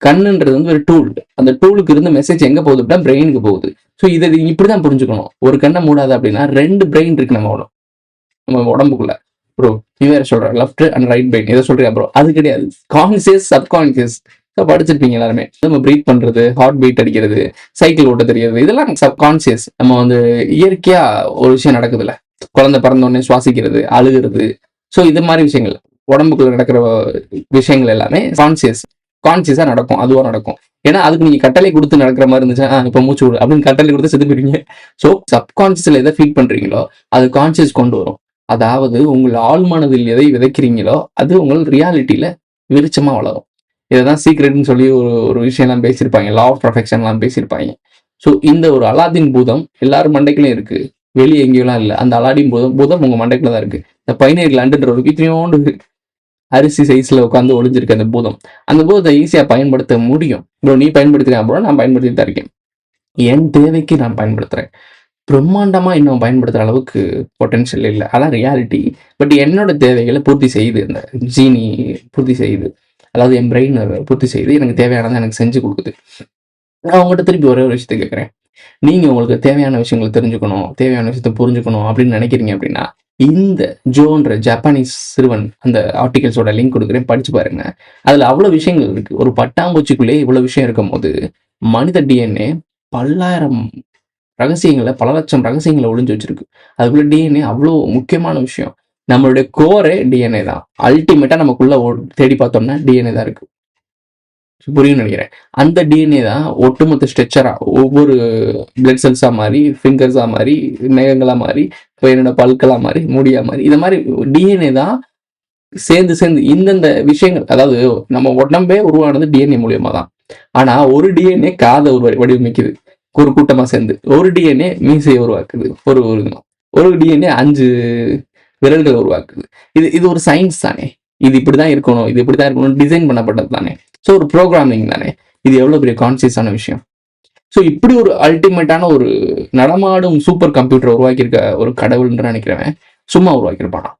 கண்ணுன்றது வந்து ஒரு டூல். அந்த டூலுக்கு இருந்து மெசேஜ் எங்க போகுது அப்படின்னா பிரெயினுக்கு போகுது. ஸோ இதை இப்படிதான் புரிஞ்சுக்கணும். ஒரு கண்ணை மூடாது அப்படின்னா 2 பிரெயின் இருக்கு நம்ம உடம்புக்குள்ள. ப்ரோ நீ வேற சொல்ற லெஃப்ட் அண்ட் ரைட் பிரெயின், எதை சொல்றியா ப்ரோ? அது கிடையாது. கான்சியஸ், சப்கான்சியஸ் படிச்சிருப்பீங்க எல்லாருமே. நம்ம பிரீத் பண்றது, ஹார்ட் பீட் அடிக்கிறது, சைக்கிள் ஓட்ட தெரியாது, இதெல்லாம் சப்கான்சியஸ். நம்ம வந்து இயற்கையா ஒரு விஷயம் நடக்குதுல்ல, குழந்தை பிறந்தோடனே சுவாசிக்கிறது, அழுகிறது, ஸோ இது மாதிரி விஷயங்கள் உடம்புக்குள்ள நடக்கிற விஷயங்கள் எல்லாமே கான்சியஸா நடக்கும், அதுவா நடக்கும். ஏன்னா அதுக்கு நீங்க கட்டளை கொடுத்து நடக்கிற மாதிரி இருந்துச்சுன்னா இப்ப மூச்சு விடு அப்படின்னு கட்டளை கொடுத்து செத்து போயிருவீங்க. ஸோ சப்கான்சியஸ்ல எதை ஃபீட் பண்றீங்களோ அது கான்சியஸ் கொண்டு வரும். அதாவது உங்கள் ஆழ்மனதில் எதை விதைக்கிறீங்களோ அது உங்கள் ரியாலிட்டியில விருச்சமா வளரும். இதைதான் சீக்ரெட்னு சொல்லி ஒரு விஷயம்லாம் பேசியிருப்பாங்க, லா ஆஃப் பர்ஃபெக்ஷன்லாம் பேசியிருப்பாங்க. ஸோ இந்த ஒரு அலாதீன் பூதம் எல்லாரும் மண்டைக்குள்ளே இருக்கு, வெளியே எங்கேயும் இல்லை. அந்த அலாதீன் பூதம் உங்க மண்டைக்குள்ள தான் இருக்கு. இந்த 17 கிளாண்டுன்ற ஒரு இத்தனையோண்டு அரிசி சைஸ்ல உட்காந்து ஒளிஞ்சிருக்கு அந்த பூதத்தை ஈஸியா பயன்படுத்த முடியும். ப்ரோ நீ பயன்படுத்துறேன் ப்ரோ, நான் பயன்படுத்திட்டு தான் இருக்கேன். என் தேவைக்கு நான் பயன்படுத்துறேன். பிரம்மாண்டமா இன்னும் பயன்படுத்துற அளவுக்கு பொட்டன்ஷியல் இல்ல. அதான் ரியாலிட்டி. பட் என்னோட தேவைகள பூர்த்தி செய்யுது. இந்த ஜீனி பூர்த்தி செய்யுது. அதாவது என் பிரெயின் பூர்த்தி செய்யுது. எனக்கு தேவையானத எனக்கு செஞ்சு குடுக்குது. நான் உங்கட்ட திருப்பி ஒரே ஒரு விஷயத்த கேட்கிறேன். நீங்க உங்களுக்கு தேவையான விஷயங்கள தெரிஞ்சுக்கணும், தேவையான விஷயத்த புரிஞ்சுக்கணும் அப்படின்னு நினைக்கிறீங்க அப்படின்னா, இந்த ஜோன்ற ஜப்பானீஸ் சிறுவன் அந்த ஆர்டிகிள்ஸோட லிங்க் குடுக்குறேன். படிச்சு பாருங்க. அதுல அவ்வளவு விஷயங்கள் இருக்கு. ஒரு பட்டாம்பூச்சிக்குள்ளேயே இவ்வளவு விஷயம் இருக்கும்போது, மனித டிஎன்ஏ பல்லாயிரம் ரகசியங்கள, பல லட்சம் ரகசியங்கள ஒளிஞ்சு வச்சிருக்கு. அதுக்குள்ள டிஎன்ஏ அவ்ளோ முக்கியமான விஷயம். நம்மளுடைய கோரே டிஎன்ஏ தான். அல்டிமேட்டா நமக்குள்ள தேடி பார்த்தோம்னா டிஎன்ஏ தான் இருக்கு. புரியும்னு நினைக்கிறேன். அந்த டிஎன்ஏ தான் ஒட்டுமொத்த ஸ்ட்ரக்சரா ஒவ்வொரு பிளட் செல்ஸா மாறி, ஃபிங்கர்ஸா மாறி, நகங்களா மாறி, இப்ப என்னோட பல்களா மாறி, முடியா மாறி, இந்த மாரி டிஎன்ஏ தான் சேர்ந்து சேர்ந்து இந்தந்த விஷயங்கள், அதாவது நம்ம உடம்பே உருவானது டிஎன்ஏ மூலியமா தான். ஆனா ஒரு டிஎன்ஏ காத வடிவமைக்குது. ஒரு கூட்டமா சேர்ந்து. ஒரு டிஎன்ஏ மீசையை உருவாக்குது. ஒரு டிஎன்ஏ 5 விரல்கள் உருவாக்குது. இது இது ஒரு சயின்ஸ் தானே. இது இப்படிதான் இருக்கணும், இது இப்படிதான் இருக்கணும் டிசைன் பண்ணப்பட்டது தானே. ஸோ ஒரு ப்ரோக்ராமிங் தானே. இது எவ்வளவு பெரிய கான்சியஸான விஷயம். ஸோ இப்படி ஒரு அல்டிமேட்டான ஒரு நடமாடும் சூப்பர் கம்ப்யூட்டர் உருவாக்கியிருக்க ஒரு கடவுள்ன்ற நினைக்கிறவன் சும்மா உருவாக்கியிருப்பானா?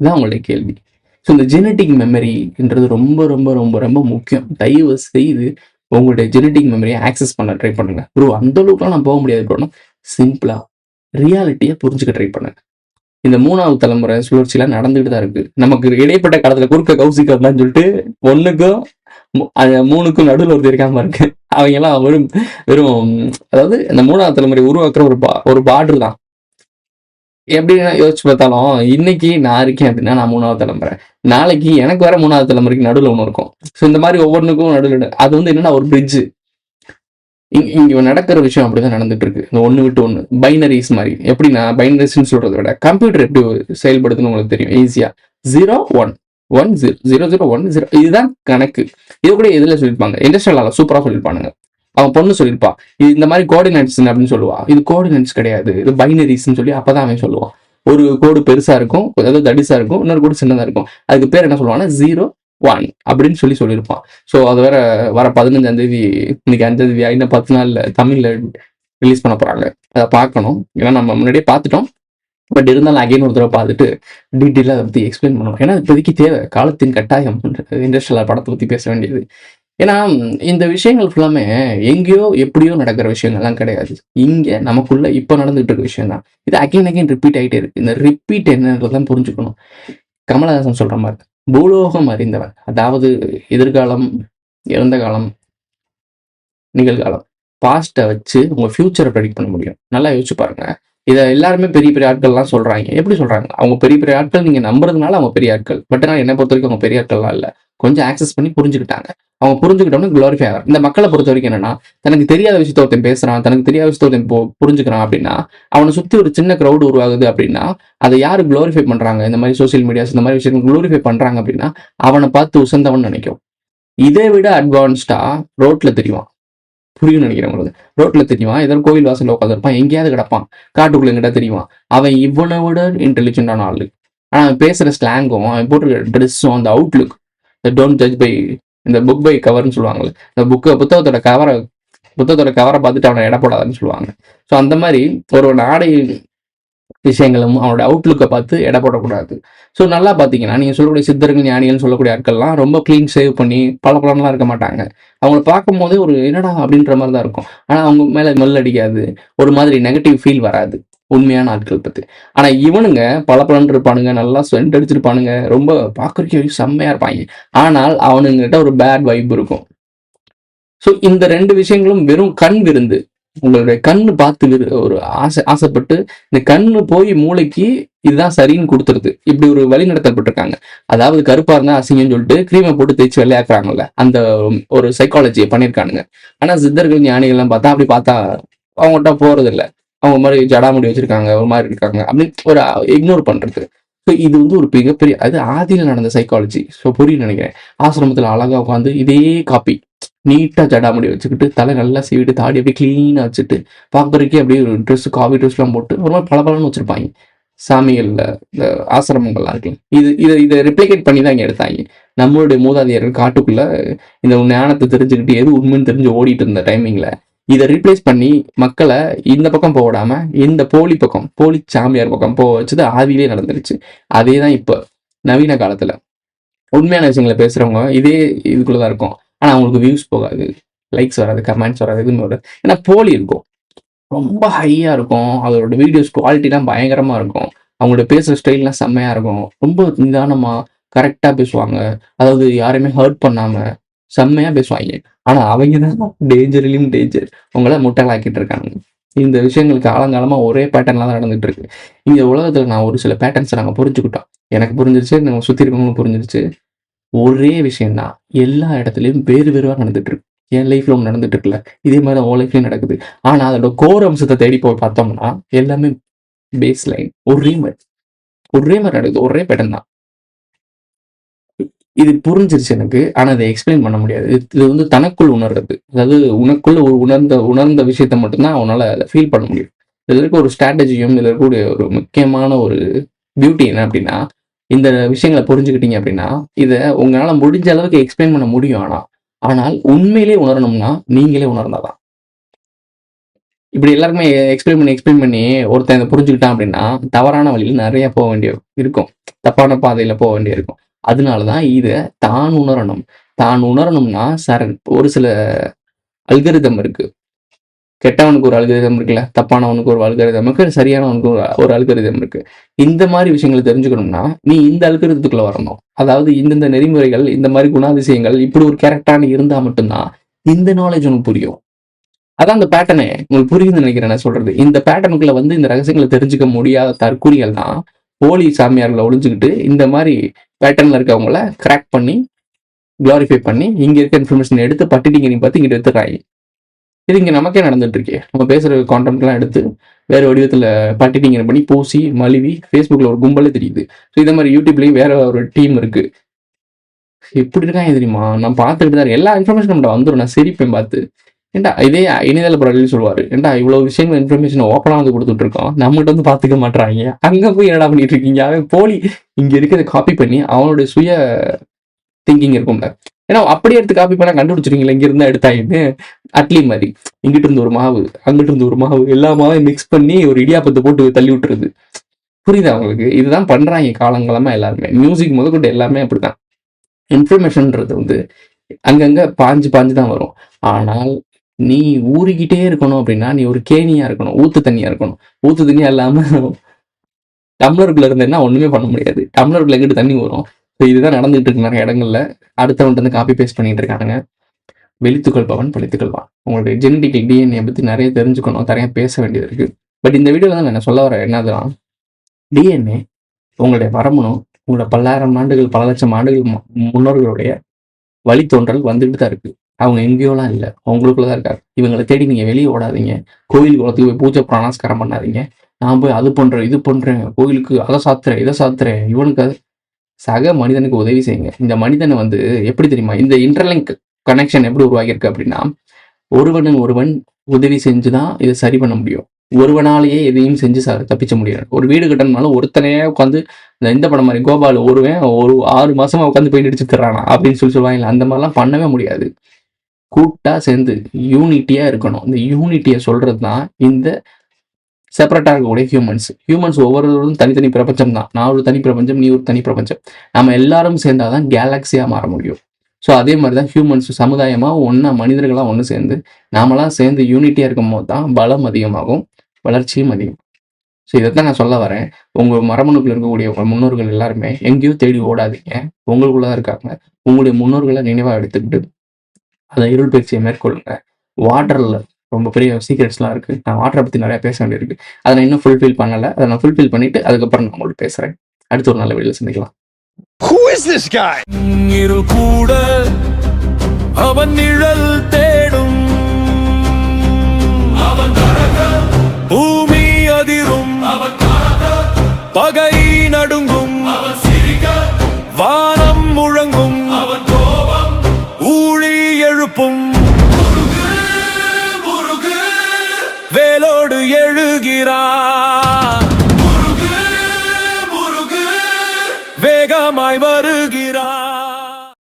இதான் உங்களுடைய கேள்வி. ஸோ இந்த ஜெனட்டிக் மெமரின்றது ரொம்ப ரொம்ப ரொம்ப ரொம்ப முக்கியம். தயவு செய்து உங்களுடைய ஜெனட்டிக் மெமரியை ஆக்சஸ் பண்ண ட்ரை பண்ணுங்க. ப்ரோ அந்த அளவுக்குலாம் நான் போக முடியாது ப்ரோனா, சிம்பிளா ரியாலிட்டியை புரிஞ்சுக்க ட்ரை பண்ணுங்க. இந்த 3வது தலைமுறை சுழற்சிலாம் நடந்துட்டு தான் இருக்கு. நமக்கு இடைப்பட்ட காலத்துல குறுக்க கௌசிக்கர்லான்னு சொல்லிட்டு 1க்கும் 3க்கும் நடுவில் ஒருத்தர் இருக்காம இருக்கு. அவங்க எல்லாம் வெறும் வெறும் அதாவது இந்த 3வது தலைமுறை உருவாக்குற ஒரு பார்டர் தான். எப்படின்னா யோசிச்சு பார்த்தாலும் இன்னைக்கு நான் இருக்கேன் அப்படின்னா நான் 3வது தலைமுறை. நாளைக்கு எனக்கு வேற 3வது தலைமுறைக்கு நடுவில் ஒன்று இருக்கும். ஸோ இந்த மாதிரி ஒவ்வொன்றுக்கும் நடுவில் அது வந்து என்னன்னா ஒரு பிரிட்ஜ். இங்க நடக்கிற விஷயம் அப்படிதான் நடந்துட்டு இருக்கு. இந்த 1 விட்டு 1 பைனரிஸ் மாதிரி. எப்படின்னா பைனரிஸ்ன்னு சொல்றதை விட கம்ப்யூட்டர் எப்படி செயல்படுதுன்னு உங்களுக்கு தெரியும் ஈஸியா. 0 1 1 0 0 0 1 0 இதுதான் கணக்கு. இது கூட எதுல சொல்லியிருப்பாங்க, இண்டஸ்ட்ரியல் சூப்பரா சொல்லியிருப்பானுங்க. அவன் பொண்ணு சொல்லியிருப்பா இது இந்த மாதிரி கோஆர்டினேட்ஸ் அப்படின்னு சொல்லுவா. இது கோஆர்டினேட்ஸ் கிடையாது, இது பைனரிஸ்ன்னு சொல்லி அப்பதான் அவன் சொல்லுவான். ஒரு கோடு பெருசா இருக்கும், அதாவது தடிசா இருக்கும், இன்னொரு கோடு சின்னதா இருக்கும். அதுக்கு பேர் என்ன சொல்லுவாங்கன்னா 0 1 அப்படின்னு சொல்லியிருப்பான். ஸோ அது வேற வர 15ஆம் தேதி, இன்னைக்கு 5ஆம் தேதி, இன்னும் 10 நாள்ல தமிழ்ல ரிலீஸ் பண்ண போறாங்க. அதை பார்க்கணும். ஏன்னா நம்ம முன்னாடியே பார்த்துட்டோம். பட் இருந்தாலும் அகைன் ஒரு தடவை பார்த்துட்டு டீட்டெயிலாக அதை பற்றி எக்ஸ்பிளைன் பண்ணுவோம். ஏன்னா இப்போதைக்கு தேவை, காலத்தின் கட்டாயம் இண்டஸ்ட்ரியல் படத்தை பற்றி பேச வேண்டியது. ஏன்னா இந்த விஷயங்கள் ஃபுல்லாமே எங்கேயோ எப்படியோ நடக்கிற விஷயங்கள்லாம் கிடையாது. இங்க நமக்குள்ள இப்போ நடந்துகிட்டு இருக்க விஷயம் தான். இது அகைன் ரிப்பீட் ஆகிட்டே இருக்கு. இந்த ரிப்பீட் என்னன்றதான் புரிஞ்சுக்கணும். கமலஹாசன் சொல்ற மாதிரி பூலோகம் அறிந்தவன், அதாவது எதிர்காலம், இறந்த காலம், நிகழ்காலம், பாஸ்ட்டை வச்சு உங்க ஃபியூச்சரை ப்ரெடிக்ட் பண்ண முடியும். நல்லா யோசிச்சு பாருங்க. இதை எல்லாருமே பெரிய பெரிய ஆட்கள்லாம் சொல்றாங்க. எப்படி சொல்றாங்க? அவங்க பெரிய பெரிய ஆட்கள் நீங்க நம்புறதுனால அவங்க பெரிய ஆட்கள். பட் ஆனால் என்னை பொறுத்த வரைக்கும் அவங்க பெரிய ஆட்கள்லாம் இல்லை. கொஞ்சம் ஆக்சஸ் பண்ணி புரிஞ்சுக்கிட்டாங்க. அவங்க புரிஞ்சுக்கிட்டோம்னா குளோரிஃபை ஆகும். இந்த மக்களை பொறுத்த வரைக்கும் என்னன்னா, தனக்கு தெரியாத விஷயத்த ஒருத்தன் பேசுறான், தனக்கு தெரியாத விஷயத்த ஒருத்தன் புரிஞ்சுக்கிறான் அப்படின்னா, அவனை சுத்தி ஒரு சின்ன கிரௌடு உருவாகுது அப்படின்னா, அதை யாரு குளோரிஃபை பண்றாங்க? இந்த மாதிரி சோசியல் மீடியாஸ் இந்த மாதிரி விஷயங்கள் குளோரிஃபை பண்றாங்க அப்படின்னா, அவனை பார்த்து உசந்தவன் நினைக்கும். இதை விட அட்வான்ஸ்டா ரோட்ல தெரியுவான். புரியும் நினைக்கிறேன் உங்களுக்கு. ரோட்ல தெரியுவான், ஏதாவது கோவில் வாசல்ல உட்காந்துருப்பான், எங்கேயாவது கிடப்பான், காட்டுக்குள்ள எங்கிட்ட தெரியுவான். அவன் இவனை விட இன்டெலிஜென்டான ஆளு. ஆனா அவன் பேசுற ஸ்லாங்கும், அவன் போட்டுருக்க ட்ரெஸ்ஸும், அந்த அவுட்லுக், டோன்ட் ஜட்ஜ் பை இந்த புக் பை கவர்னு சொல்லுவாங்கல்ல, இந்த புத்தகத்தோட கவரை பார்த்துட்டு அவனை எடை போடாதுன்னு சொல்லுவாங்க. ஸோ அந்த மாதிரி ஒரு ஆடை விஷயங்களும் அவனோட அவுட்லுக்கை பார்த்து எடை போடக்கூடாது. ஸோ நல்லா பார்த்தீங்கன்னா நீங்கள் சொல்லக்கூடிய சித்தர்கள், ஞானிகள் சொல்லக்கூடிய ஆட்கள்லாம் ரொம்ப க்ளீன் சேவ் பண்ணி பலன்லாம் இருக்க மாட்டாங்க. அவங்கள பார்க்கும் போதே ஒரு என்னடா அப்படின்ற மாதிரி தான் இருக்கும். ஆனால் அவங்க மேலே மெல் அடிக்காது, ஒரு மாதிரி நெகட்டிவ் ஃபீல் வராது உண்மையான ஆட்கள் பற்றி. ஆனால் இவனுங்க பலன் இருப்பானுங்க, நல்லா ஸ்வெண்ட் அடிச்சிருப்பானுங்க, ரொம்ப பார்க்கறதுக்கு செம்மையாக இருப்பாங்க. ஆனால் அவனுங்கிட்ட ஒரு பேட் வைப் இருக்கும். ஸோ இந்த 2 விஷயங்களும் வெறும் கண் விருந்து. உங்களுடைய கண்ணு பார்த்து ஒரு ஆசைப்பட்டு இந்த கண்ணு போய் மூளைக்கு இதுதான் சரின்னு கொடுத்துருது. இப்படி ஒரு வழி நடத்தப்பட்டிருக்காங்க. அதாவது கருப்பா இருந்தா அசிங்கன்னு சொல்லிட்டு கிரீமை போட்டு தேய்ச்சி வெள்ளையாக்குறாங்கல்ல, அந்த ஒரு சைக்காலஜியை பண்ணியிருக்கானுங்க. ஆனா சித்தர்கள், ஞானிகள்லாம் பார்த்தா அப்படி பார்த்தா அவங்ககிட்ட போறது இல்லை. அவங்க மாதிரி ஜடாமுடி வச்சிருக்காங்க, ஒரு மாதிரி இருக்காங்க அப்படின்னு ஒரு இக்னோர் பண்றது. ஸோ இது வந்து ஒரு மிகப்பெரிய, அது ஆதியில் நடந்த சைக்காலஜி. ஸோ புரியும் நினைக்கிறேன். ஆசிரமத்தில் அழகா உட்காந்து இதே காப்பி நீட்டா ஜடாமுடி வச்சுக்கிட்டு, தலை நல்லா சீவிட்டு, தாடி அப்படியே கிளீனா வச்சுட்டு, பார்க்கறதுக்கே அப்படியே ஒரு ட்ரெஸ், காவி ட்ரெஸ்லாம் போட்டு ஒரு மாதிரி பளபளன்னு வச்சிருப்பாங்க. சாமிகள்ல இந்த ஆசிரமங்கள்லாம் இருக்கு. இதை ரிப்ளிகேட் பண்ணி தான் இங்க எடுத்தாங்க. நம்மளுடைய மூதாதையர்கள் காட்டுக்குள்ள இந்த ஞானத்தை தெரிஞ்சுக்கிட்டு எது உண்மைன்னு தெரிஞ்சு ஓடிட்டு இருந்த டைமிங்ல இதை ரீப்ளேஸ் பண்ணி மக்களை இந்த பக்கம் போக விடாம இந்த போலி சாமியார் பக்கம் போக வச்சது ஆதியிலே நடந்துருச்சு. அதே தான் இப்போ நவீன காலத்துல உண்மையான விஷயங்களை பேசுறவங்க இதே இதுக்குள்ளதான் இருக்கும். ஆனா அவங்களுக்கு வியூஸ் போகாது, லைக்ஸ் வராது, கமெண்ட்ஸ் வராது, எதுவுமே வராது. ஏன்னா போலி இருக்கும், ரொம்ப ஹையா இருக்கும், அதோட வீடியோஸ் குவாலிட்டிலாம் பயங்கரமா இருக்கும், அவங்களோட பேசுற ஸ்டைல்லாம் செம்மையா இருக்கும், ரொம்ப நிதானமா கரெக்டா பேசுவாங்க, அதாவது யாரையுமே ஹர்ட் பண்ணாம செம்மையா பேசுவாங்க. ஆனா அவங்க தான் டேஞ்சர்லையும் டேஞ்சர், உங்களை முட்டாளாக்கிட்டு இருக்காங்க. இந்த விஷயங்களுக்கு காலங்காலமா ஒரே பேட்டர்ன்ல தான் நடந்துட்டு இருக்கு. இந்த உலகத்துல நான் ஒரு சில பேட்டர்ன்ஸை நாங்க புரிஞ்சுக்கிட்டோம், எனக்கு புரிஞ்சிருச்சு, நம்ம சுத்தி இருக்கவங்களும் புரிஞ்சிருச்சு. ஒரே விஷயம் தான் எல்லா இடத்துலயும் வேறு வேறுவா நடந்துட்டு இருக்கு. என் லைஃப்ல ஒன்று நடந்துட்டு இருக்குல்ல, இதே மாதிரி தான் உன் லைஃப்லயும் நடக்குது. ஆனா அதோட கோர் அம்சத்தை தேடி போய் பார்த்தோம்னா எல்லாமே பேஸ் லைன் ஒரே மாதிரி நடக்குது, ஒரே பேட்டர்ன் தான். இது புரிஞ்சிருச்சு எனக்கு. ஆனா அதை எக்ஸ்பிளைன் பண்ண முடியாது. இது வந்து தனக்குள் உணர்றது, அதாவது உனக்குள்ள ஒரு உணர்ந்த விஷயத்த மட்டும்தான் அவனால அதை ஃபீல் பண்ண முடியும். இதுல இருக்க ஒரு ஸ்ட்ராட்டஜியும், இதுல இருக்கக்கூடிய ஒரு முக்கியமான ஒரு பியூட்டி என்ன அப்படின்னா, இந்த விஷயங்களை புரிஞ்சுக்கிட்டீங்க அப்படின்னா இதை உங்களால முடிஞ்ச அளவுக்கு எக்ஸ்பிளைன் பண்ண முடியும். ஆனால் உண்மையிலே உணரணும்னா நீங்களே உணர்ந்தாதான். இப்படி எல்லாருக்குமே எக்ஸ்பிளைன் பண்ணி ஒருத்தன் இதை புரிஞ்சுக்கிட்டான் அப்படின்னா தவறான வழியில் நிறைய போக வேண்டிய இருக்கும், தப்பான பாதையில போக வேண்டிய இருக்கும். அதனாலதான் இதை தான் உணரணும்னா ஒரு சில அல்கரிதம் இருக்கு. கெட்டவனுக்கு ஒரு அல்கரிதம் இருக்குல்ல, தப்பானவனுக்கு ஒரு அல்கரிதம் இருக்கு, சரியானவனுக்கு ஒரு அல்கரிதம் இருக்கு. இந்த மாதிரி விஷயங்களை தெரிஞ்சுக்கணும்னா நீ இந்த அல்கரிதத்துக்குள்ள வரணும். அதாவது இந்தந்த நெறிமுறைகள், இந்த மாதிரி குணாதிசயங்கள், இப்படி ஒரு கேரக்டரான இருந்தா மட்டும்தான் இந்த நாலேஜ் உனக்கு புரியும். அதான் அந்த பேட்டர்னே உங்களுக்கு புரியுதுன்னு நினைக்கிறேன் நான் சொல்றது. இந்த பேட்டர்னுக்குள்ள வந்து இந்த ரகசியங்களை தெரிஞ்சுக்க முடியாத தற்கூறிகள் தான் போலி சாமியார்களை ஒளிஞ்சுக்கிட்டு இந்த மாதிரி பேட்டர்ன்ல இருக்கவங்கள கிராக் பண்ணி குளோரிஃபை பண்ணி இங்க இருக்க இன்ஃபர்மேஷன் எடுத்து பட்டிட்டிங்க நீ பார்த்து இங்கிட்ட எடுத்துடுறாங்க. இது இங்க நமக்கே நடந்துட்டு இருக்கே. நம்ம பேசுற கான்டென்ட்லாம் எடுத்து வேற வடிவத்துல பட்டிட்டிங்க பண்ணி பூசி மலிவி ஃபேஸ்புக்ல ஒரு கும்பலே தெரியுது. ஸோ இதே மாதிரி யூடியூப்லயும் வேற ஒரு டீம் இருக்கு. எப்படி இருக்காங்க தெரியுமா? நான் பார்த்துக்கிட்டு தான் எல்லா இன்ஃபர்மேஷன் நம்மகிட்ட வந்துடும். நான் சிரிப்பேன் பார்த்து. ஏண்டா இதே இணையதள பொருள் சொல்லுவாரு, ஏண்டா இவ்வளவு விஷயங்கள் இன்ஃபர்மேஷன் ஓப்பனா வந்து கொடுத்துட்டு இருக்கோம், நம்மகிட்ட வந்து பாத்துக்க மாட்டாங்க, அங்க போய் என்னடா பண்ணிட்டு இருக்கீங்க? அவன் போலி இங்க இருக்கிறத காப்பி பண்ணி அவனுடைய சுய திங்கிங் இருக்கும்ல, ஏன்னா அப்படியே எடுத்து காப்பி பண்ணா கண்டுபிடிச்சிருக்கீங்களா இங்க இருந்தா எடுத்தாயின்னு. அட்லி மாதிரி இங்கிட்டு இருந்து ஒரு மாவு, அங்கிட்டு இருந்து ஒரு மாவு, எல்லா மாவையும் மிக்ஸ் பண்ணி ஒரு இடியாப்பத்தை போட்டு தள்ளி விட்டுருது. புரியுதா அவங்களுக்கு? இதுதான் பண்றாங்க காலங்காலமா எல்லாருமே. மியூசிக் முதற்கொண்டு எல்லாமே அப்படிதான். இன்ஃபர்மேஷன்ன்றது வந்து அங்கங்க பாஞ்சு தான் வரும். ஆனால் நீ ஊறிக்கிட்டே இருக்கணும் அப்படின்னா நீ ஒரு கேணியா இருக்கணும், ஊத்து தண்ணியா இருக்கணும். ஊத்து தண்ணியா இல்லாம டம்ளருக்குள்ள இருந்தேன்னா ஒண்ணுமே பண்ண முடியாது. டம்ளருக்குள்ள எங்கிட்டு தண்ணி வரும்? இதுதான் நடந்துட்டு இருக்கு நிறைய இடங்கள்ல. அடுத்தவன்ட்டு வந்து காப்பி பேஸ்ட் பண்ணிட்டு இருக்கானுங்க. வெளித்துக்கள் பவன் பழித்துக்கொள்வான். உங்களுடைய ஜெனடிக் டிஎன்ஏ பத்தி நிறைய தெரிஞ்சுக்கணும், நிறைய பேச வேண்டியது இருக்கு. பட் இந்த வீடியோல தான் நான் சொல்ல வர என்னதுதான், டிஎன்ஏ உங்களுடைய வரம்பணும், உங்களோட பல்லாயிரம் ஆண்டுகள், பல லட்சம் ஆண்டுகள் முன்னோர்களுடைய வழித்தோன்றல் வந்துட்டு தான் இருக்கு. அவங்க எங்கேயோலாம் இல்லை, உங்களுக்குள்ளதான் இருக்காரு. இவங்களை தேடி நீங்க வெளியே ஓடாதீங்க. கோயில் குளத்துக்கு போய் பூஜை பிராணாஸ்காரம் பண்ணாதீங்க. நான் போய் அது பண்றேன், இது பண்றேன், கோயிலுக்கு அதை சாத்துறேன், இதை சாத்துறேன், இவனுக்கு அது. சக மனிதனுக்கு உதவி செய்யுங்க. இந்த மனிதனை வந்து எப்படி தெரியுமா, இந்த இன்டர்லிங்க் கனெக்ஷன் எப்படி உருவாகியிருக்கு அப்படின்னா, ஒருவன் உதவி செஞ்சுதான் இதை சரி பண்ண முடியும். ஒருவனாலேயே எதையும் செஞ்சு தப்பிச்ச முடியாது. ஒரு வீடு கட்டணும்னாலும் ஒருத்தனையே உட்காந்து இந்த படம் மாதிரி கோபால் ஒரு 6 மாசமா உட்காந்து பெயிண்ட் அடிச்சு தர்றானா அப்படின்னு சொல்லுவாங்க. அந்த மாதிரிலாம் பண்ணவே முடியாது. கூட்டா சேர்ந்து யூனிட்டியா இருக்கணும். இந்த யூனிட்டியை சொல்றது தான் இந்த செப்பரேட்டா இருக்கக்கூடிய ஹியூமன்ஸ் ஒவ்வொருவரும் தனித்தனி பிரபஞ்சம் தான். நான் ஒரு தனி பிரபஞ்சம், நீ ஒரு தனி பிரபஞ்சம். நம்ம எல்லாரும் சேர்ந்தாதான் கேலக்சியா மாற முடியும். ஸோ அதே மாதிரிதான் ஹியூமன்ஸ் சமுதாயமா ஒன்னா, மனிதர்களா ஒன்று சேர்ந்து நாமெல்லாம் சேர்ந்து யூனிட்டியா இருக்கும் போது தான் பலம் அதிகமாகும், வளர்ச்சியும் அதிகம். ஸோ இதைத்தான் நான் சொல்ல வரேன். உங்க மரபணுக்குள்ள இருக்கக்கூடிய உங்க முன்னோர்கள் எல்லாருமே எங்கேயோ தேடி ஓடாதீங்க, உங்களுக்குள்ளதான் இருக்காங்க. உங்களுடைய முன்னோர்களை நினைவா எடுத்துக்கிட்டு அதை இருள் பயிற்சியை மேற்கொள்ளுங்க. வாட்டர்ல ரொம்ப பெரிய சீக்ரெட்ஸ்லாம் இருக்கு. நான் வாட்டரை பத்தி நிறைய பேச வேண்டியிருக்கு. அதை நான் இன்னும் ஃபுல்ஃபில் பண்ணல. அதை நான் ஃபுல்ஃபில் பண்ணிட்டு அதுக்கப்புறம் நான் உங்களுக்கு பேசுறேன். அடுத்த ஒரு நல்ல வீடியோல சந்திக்கலாம். Who is this guy? இருள் கூட அவன் நிழல் தேடும், அவன் பூமி அதிரும், பகை நடுங்கும், வானம் முழங்கும், ஊழி எழுப்பும், வேலோடு எழுகிறார், வேகமாய் வருகிறார்.